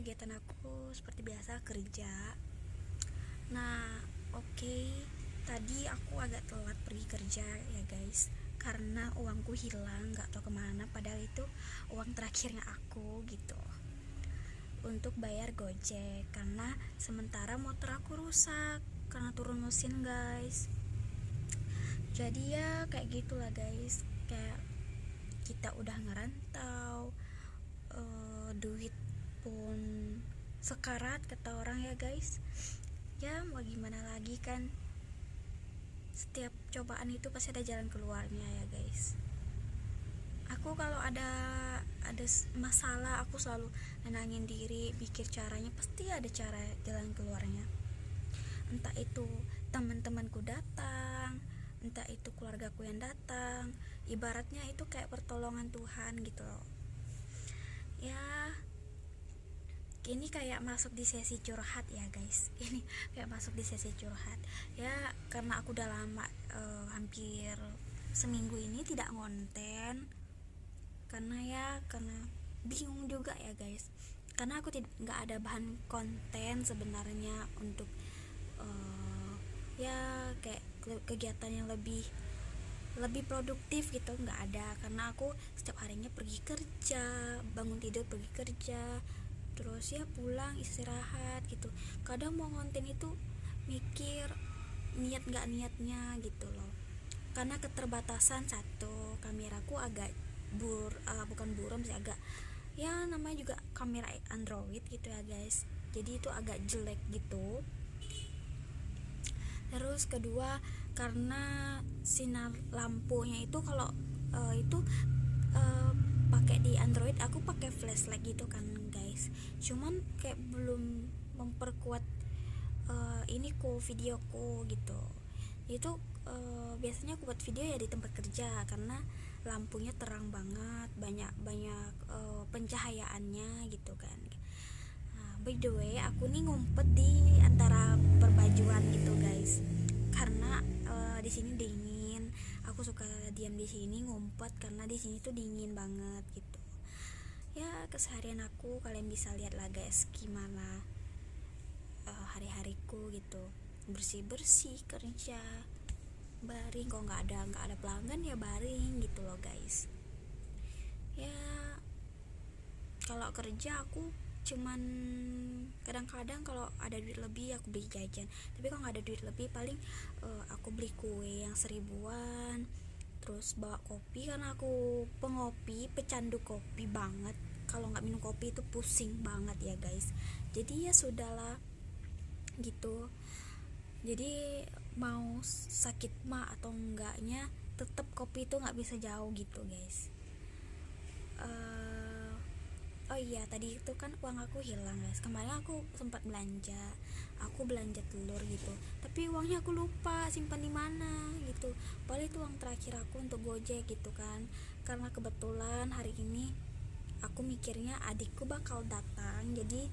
kegiatan aku seperti biasa kerja. Nah, oke, tadi aku agak telat pergi kerja ya guys, karena uangku hilang, nggak tahu kemana. Padahal itu uang terakhirnya aku gitu, untuk bayar Gojek. Karena sementara motor aku rusak karena turun mesin guys. Jadi ya kayak gitulah guys, kayak kita udah ngerantau, duit pun sekarat kata orang ya guys. Ya mau gimana lagi kan, setiap cobaan itu pasti ada jalan keluarnya ya guys. Aku kalau ada masalah, aku selalu nenangin diri, pikir caranya, pasti ada cara jalan keluarnya. Entah itu teman-temanku datang, entah itu keluargaku yang datang, ibaratnya itu kayak pertolongan Tuhan gitu loh ya. Ini kayak masuk di sesi curhat ya guys. Ini kayak masuk di sesi curhat ya, karena aku udah lama, hampir seminggu ini tidak ngonten, karena bingung juga ya guys, karena aku nggak ada bahan konten sebenarnya untuk ya kayak kegiatan yang lebih produktif gitu, nggak ada. Karena aku setiap harinya pergi kerja, bangun tidur pergi kerja, terus ya pulang istirahat gitu. Kadang mau ngonten itu mikir niat nggak niatnya gitu loh, karena keterbatasan. Satu, kameraku agak bukan buram sih, agak ya namanya juga kamera Android gitu ya guys, jadi itu agak jelek gitu. Terus kedua, karena sinar lampunya itu kalau itu pakai di Android, aku pakai flashlight gitu kan guys, cuman kayak belum memperkuat iniku, videoku gitu. Itu biasanya aku buat video ya di tempat kerja, karena lampunya terang banget, banyak pencahayaannya gitu kan. Nah, by the way, aku nih ngumpet di antara perbajuan gitu guys, karena di sini dingin. Aku suka diam di sini ngumpet karena di sini tuh dingin banget gitu. Ya keseharian aku kalian bisa lihat lah guys, gimana hari-hariku gitu, bersih kerja, baring. Kok nggak ada pelanggan ya baring gitu loh guys. Ya kalau kerja aku cuman kadang-kadang kalau ada duit lebih aku beli jajan, tapi kalau nggak ada duit lebih paling aku beli kue yang 1.000-an, terus bawa kopi karena aku pengopi, pecandu kopi banget. Kalau nggak minum kopi itu pusing banget ya guys. Jadi ya sudahlah gitu. Jadi mau sakit mah atau enggaknya, tetap kopi itu nggak bisa jauh gitu guys. Oh iya, tadi itu kan uang aku hilang guys. Kemarin aku sempat belanja, aku belanja telur gitu, tapi uangnya aku lupa simpan di mana gitu. Padahal itu uang terakhir aku untuk Gojek gitu kan. Karena kebetulan hari ini aku mikirnya adikku bakal datang, jadi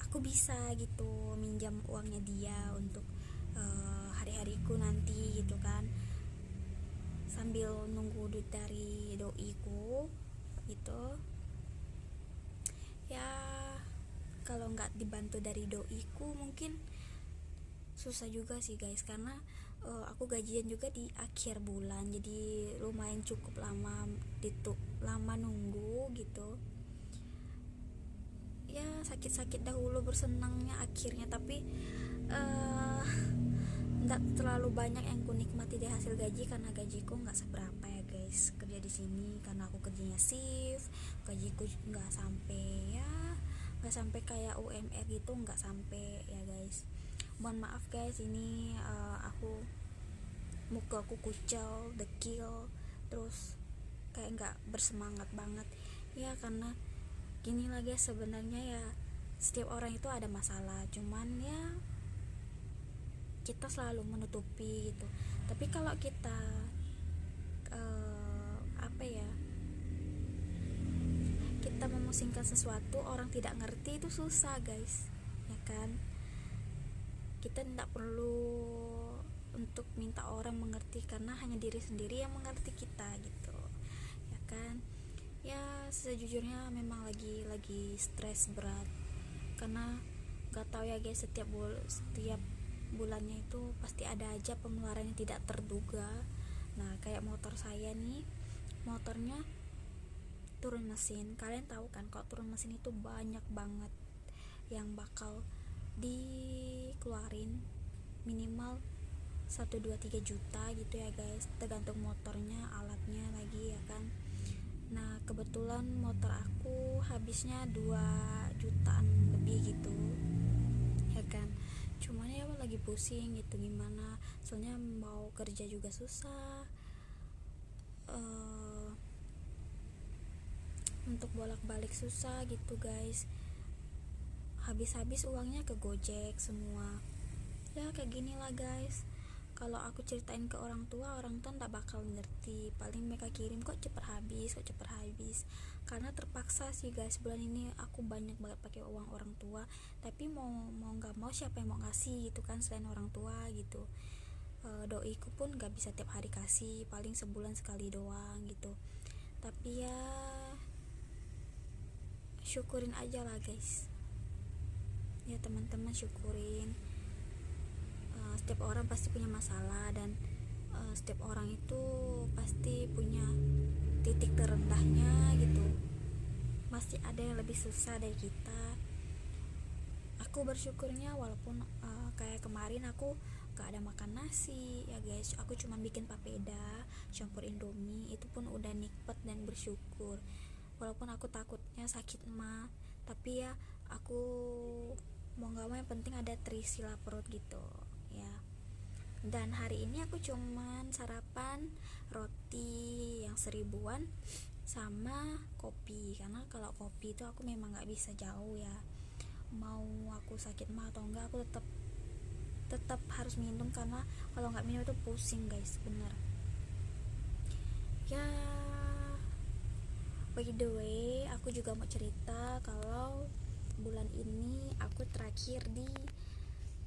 aku bisa gitu minjam uangnya dia untuk hari-hariku nanti gitu kan, sambil nunggu duit dari doiku gitu ya. Kalau nggak dibantu dari doiku mungkin susah juga sih guys, karena aku gajian juga di akhir bulan, jadi lumayan cukup lama nunggu gitu ya. Sakit-sakit dahulu bersenangnya akhirnya, tapi nggak terlalu banyak yang ku nikmati dari hasil gaji, karena gajiku nggak seberapa ya guys kerja di sini. Karena aku kerjanya shift, gajiku nggak sampai kayak UMR gitu, nggak sampai ya guys. Mohon maaf guys, ini muka aku kucel, dekil, terus kayak nggak bersemangat banget ya. Karena gini lah guys, sebenarnya ya setiap orang itu ada masalah, cuman ya kita selalu menutupi gitu. Tapi kalau kita apa ya, kita memusingkan sesuatu orang tidak ngerti, itu susah guys ya kan. Kita tidak perlu untuk minta orang mengerti, karena hanya diri sendiri yang mengerti kita gitu ya kan. Ya sejujurnya memang lagi stres berat, karena gak tahu ya guys, setiap bulannya itu pasti ada aja pengeluaran yang tidak terduga. Nah kayak motor saya nih, motornya turun mesin. Kalian tahu kan kalau turun mesin itu banyak banget yang bakal dikeluarin, minimal 1, 2, 3 juta gitu ya guys, tergantung motornya, alatnya lagi ya kan. Nah kebetulan motor aku habisnya 2 jutaan lebih gitu ya kan. Cuman ya lagi pusing gitu, gimana soalnya mau kerja juga susah, eh, untuk bolak-balik susah gitu guys, habis-habis uangnya ke Gojek semua. Ya kayak gini lah guys, kalau aku ceritain ke orang tua nggak bakal ngerti, paling mereka kirim kok cepet habis, karena terpaksa sih guys. Bulan ini aku banyak banget pakai uang orang tua, tapi mau nggak mau siapa yang mau ngasih gitu kan selain orang tua gitu. Doiku pun nggak bisa tiap hari kasih, paling sebulan sekali doang gitu. Tapi ya syukurin aja lah guys, ya teman-teman, syukurin. Setiap orang pasti punya masalah, dan setiap orang itu pasti punya titik terendahnya gitu, pasti ada yang lebih susah dari kita. Aku bersyukurnya walaupun kayak kemarin aku gak ada makan nasi ya guys, aku cuma bikin papeda campur indomie, itu pun udah nikmat dan bersyukur. Walaupun aku takutnya sakit mah, tapi ya aku mau gak mau yang penting ada terisi lah perut gitu ya. Dan hari ini aku cuman sarapan roti yang 1.000-an sama kopi, karena kalau kopi itu aku memang gak bisa jauh ya, mau aku sakit mah atau enggak aku tetap harus minum, karena kalau nggak minum itu pusing guys, bener ya. By the way, aku juga mau cerita kalau bulan ini aku terakhir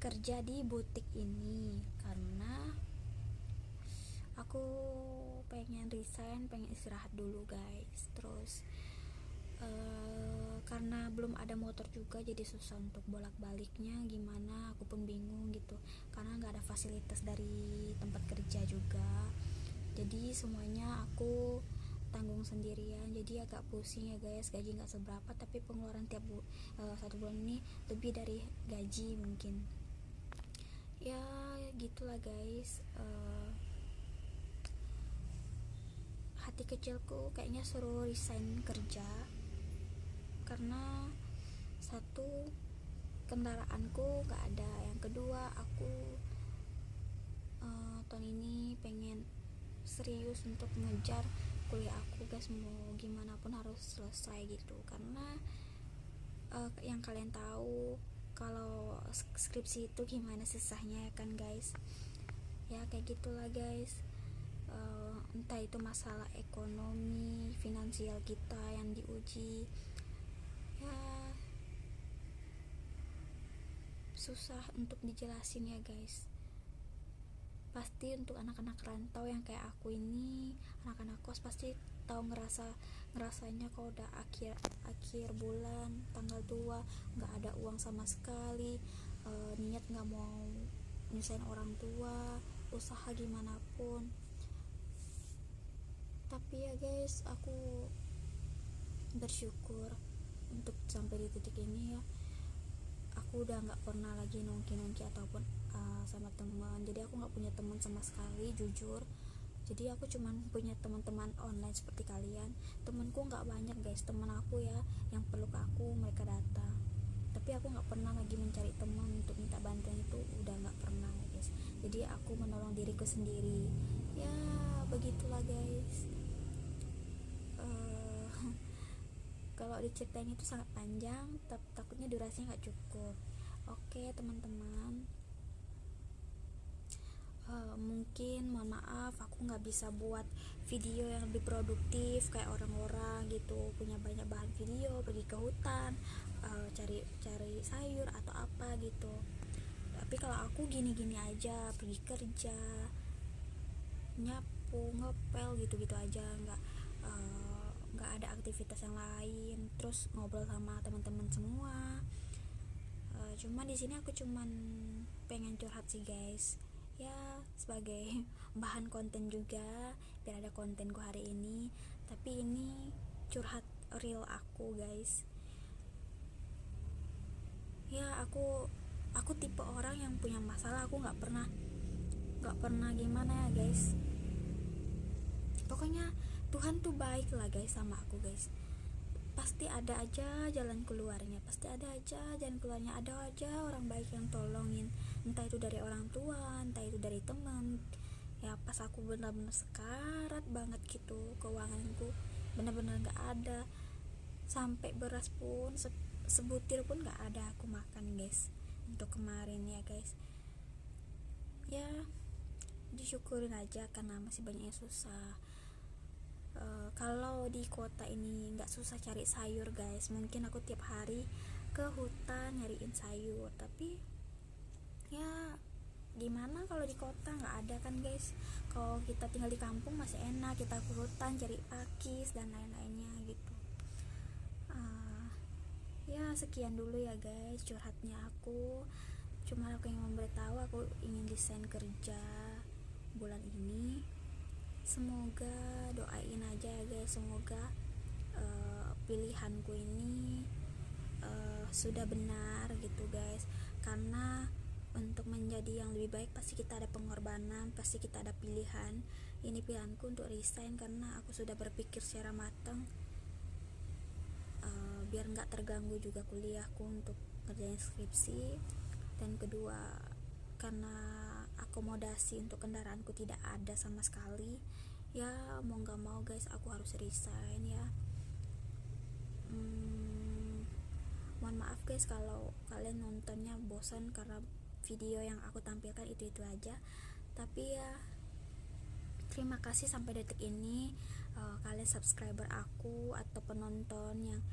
kerja di butik ini, karena aku pengen resign, pengen istirahat dulu guys. Terus karena belum ada motor juga, jadi susah untuk bolak-baliknya gimana, aku pun bingung gitu, karena nggak ada fasilitas dari tempat kerja juga, jadi semuanya aku tanggung sendirian, jadi agak pusing ya guys. Gaji nggak seberapa, tapi pengeluaran tiap satu bulan ini lebih dari gaji mungkin ya, gitulah guys. Hati kecilku kayaknya suruh resign kerja, karena satu, kendaraanku gak ada, yang kedua aku tahun ini pengen serius untuk ngejar kuliah aku guys, mau gimana pun harus selesai gitu, karena yang kalian tahu kalau skripsi itu gimana susahnya ya kan guys, ya kayak gitulah guys. Entah itu masalah ekonomi finansial kita yang diuji ya, susah untuk dijelasin ya guys. Pasti untuk anak-anak rantau yang kayak aku ini, anak-anak kos, pasti tahu ngerasanya kalau udah akhir bulan tanggal 2 nggak ada uang sama sekali, niat nggak mau nyusahin orang tua, usaha gimana pun. Tapi ya guys, aku bersyukur untuk sampai di titik ini ya. Aku udah nggak pernah lagi nongki ataupun sama teman, jadi aku nggak punya teman sama sekali jujur. Jadi aku cuman punya teman-teman online seperti kalian. Temanku nggak banyak guys, teman aku ya yang perlu ke aku mereka datang, tapi aku nggak pernah lagi mencari teman untuk minta bantuan, itu udah nggak pernah ya guys. Jadi aku menolong diriku sendiri ya, begitulah guys. Kalau diceritain itu sangat panjang, takutnya durasinya nggak cukup. Oke teman-teman, mungkin mohon maaf aku nggak bisa buat video yang lebih produktif kayak orang-orang gitu, punya banyak bahan video, pergi ke hutan, cari sayur atau apa gitu. Tapi kalau aku gini-gini aja, pergi kerja, nyapu, ngepel gitu-gitu aja, nggak nggak ada aktivitas yang lain, terus ngobrol sama teman-teman semua. Cuma di sini aku cuman pengen curhat sih guys, ya sebagai bahan konten juga, biar ada kontenku hari ini. Tapi ini curhat real aku guys. Ya aku tipe orang yang punya masalah, aku nggak pernah gimana ya guys. Pokoknya Tuhan tuh baik lah guys sama aku guys. Pasti ada aja jalan keluarnya, ada aja orang baik yang tolongin, entah itu dari orang tua, entah itu dari teman. Ya pas aku benar-benar sekarat banget gitu, keuanganku benar-benar gak ada, sampai beras pun sebutir pun gak ada aku makan guys, untuk kemarin ya guys. Ya disyukurin aja karena masih banyak yang susah. Kalau di kota ini nggak susah cari sayur guys, mungkin aku tiap hari ke hutan nyariin sayur. Tapi ya gimana kalau di kota nggak ada kan guys. Kalau kita tinggal di kampung masih enak, kita ke hutan cari pakis dan lain-lainnya gitu. Ya sekian dulu ya guys curhatnya aku. Cuma aku yang memberitahu, aku ingin desain kerja bulan ini. Semoga doain aja ya guys, semoga pilihanku ini sudah benar gitu guys. Karena untuk menjadi yang lebih baik pasti kita ada pengorbanan, pasti kita ada pilihan. Ini pilihanku untuk resign karena aku sudah berpikir secara matang, biar nggak terganggu juga kuliahku untuk ngerjain skripsi. Dan kedua, karena akomodasi untuk kendaraanku tidak ada sama sekali, ya mau nggak mau guys aku harus resign ya. Mohon maaf guys kalau kalian nontonnya bosan karena video yang aku tampilkan itu aja. Tapi ya terima kasih sampai detik ini. Kalian subscriber aku atau penonton yang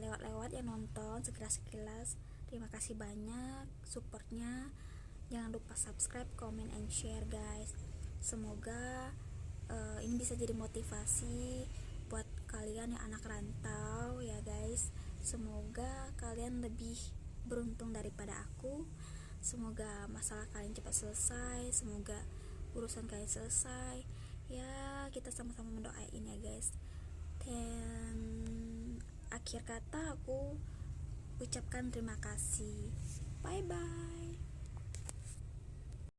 lewat-lewat yang nonton sekilas-sekilas, terima kasih banyak supportnya. Jangan lupa subscribe, comment, and share guys. Semoga ini bisa jadi motivasi buat kalian yang anak rantau ya guys. Semoga kalian lebih beruntung daripada aku. Semoga masalah kalian cepat selesai, semoga urusan kalian selesai. Ya kita sama-sama mendoain ya guys. Dan akhir kata aku ucapkan terima kasih. Bye bye.